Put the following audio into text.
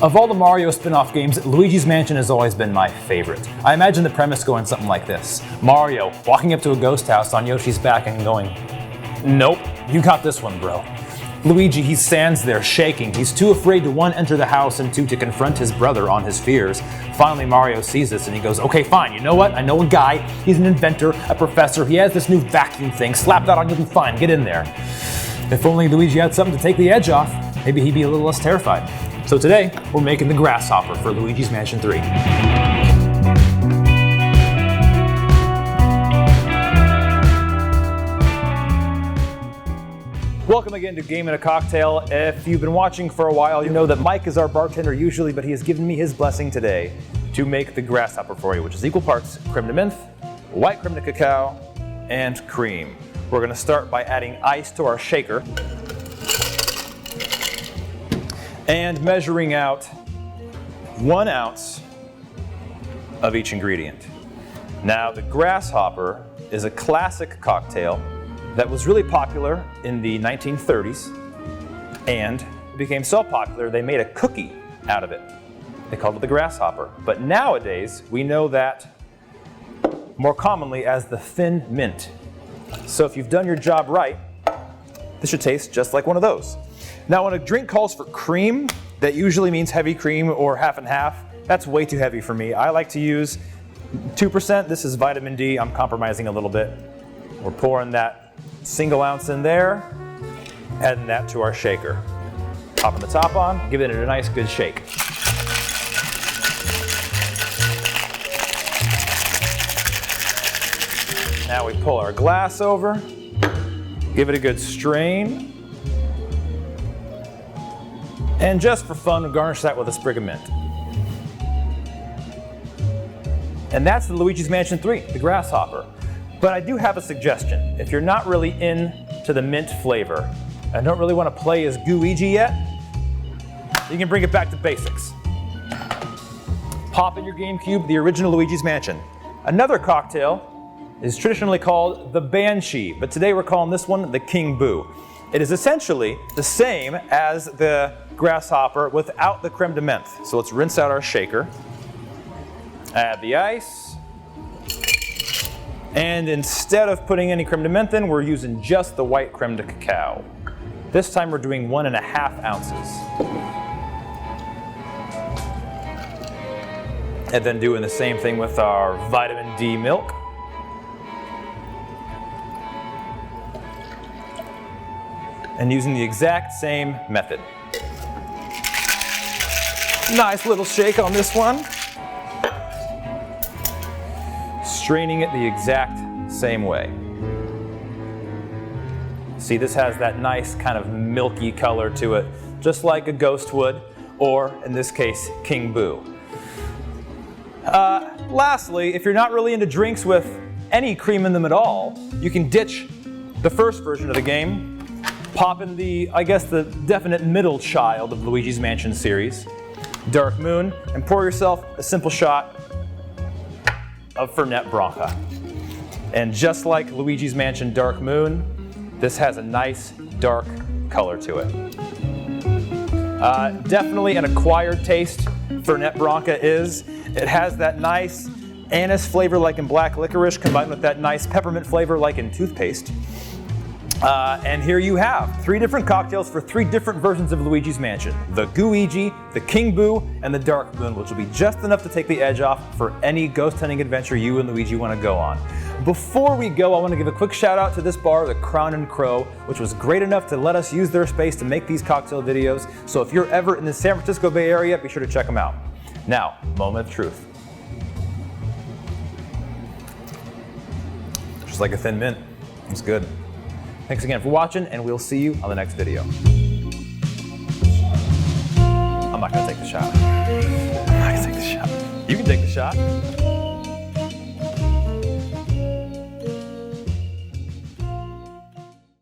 Of all the Mario spin-off games, Luigi's Mansion has always been my favorite. I imagine the premise going something like this. Mario walking up to a ghost house on Yoshi's back and going, "Nope, you got this one, bro." Luigi, he stands there shaking. He's too afraid to, one, enter the house, and two, to confront his brother on his fears. Finally, Mario sees this and he goes, "Okay, fine, you know what? I know a guy. He's an inventor, a professor. He has this new vacuum thing. Slap that on, you'll be fine. Get in there." If only Luigi had something to take the edge off, maybe he'd be a little less terrified. So today, we're making the grasshopper for Luigi's Mansion 3. Welcome again to Game and a Cocktail. If you've been watching for a while, you know that Mike is our bartender usually, but he has given me his blessing today to make the grasshopper for you, which is equal parts creme de menthe, white creme de cacao, and cream. We're gonna start by adding ice to our shaker and measuring out 1 ounce of each ingredient. Now, the grasshopper is a classic cocktail that was really popular in the 1930s, and it became so popular they made a cookie out of it. They called it the grasshopper. But nowadays, we know that more commonly as the thin mint. So if you've done your job right, this should taste just like one of those. Now, when a drink calls for cream, that usually means heavy cream or half and half. That's way too heavy for me. I like to use 2%. This is vitamin D. I'm compromising a little bit. We're pouring that single ounce in there, adding that to our shaker. Popping the top on, giving it a nice good shake. Now we pull our glass over, give it a good strain, and just for fun, we'll garnish that with a sprig of mint. And that's the Luigi's Mansion 3, the grasshopper. But I do have a suggestion. If you're not really into the mint flavor and don't really want to play as Luigi yet, you can bring it back to basics. Pop in your GameCube the original Luigi's Mansion. Another cocktail is traditionally called the Banshee, but today we're calling this one the King Boo. It is essentially the same as the grasshopper without the creme de menthe. So let's rinse out our shaker, add the ice, and instead of putting any creme de menthe in, we're using just the white creme de cacao. This time we're doing 1.5 ounces. And then doing the same thing with our vitamin D milk. And using the exact same method. Nice little shake on this one. Straining it the exact same way. See, this has that nice kind of milky color to it, just like a ghost would, or in this case, King Boo. Lastly, if you're not really into drinks with any cream in them at all, you can ditch the first version of the game, pop in the, I guess, the definite middle child of Luigi's Mansion series, Dark Moon, and pour yourself a simple shot of Fernet Branca. And just like Luigi's Mansion Dark Moon, this has a nice dark color to it. Definitely an acquired taste, Fernet Branca is. It has that nice anise flavor like in black licorice combined with that nice peppermint flavor like in toothpaste. And here you have 3 different cocktails for 3 different versions of Luigi's Mansion. The Gooigi, the King Boo, and the Dark Moon, which will be just enough to take the edge off for any ghost hunting adventure you and Luigi want to go on. Before we go, I want to give a quick shout out to this bar, the Crown and Crow, which was great enough to let us use their space to make these cocktail videos. So if you're ever in the San Francisco Bay Area, be sure to check them out. Now, moment of truth. Just like a thin mint. It's good. Thanks again for watching, and we'll see you on the next video. I'm not gonna take the shot. I'm not gonna take the shot. You can take the shot.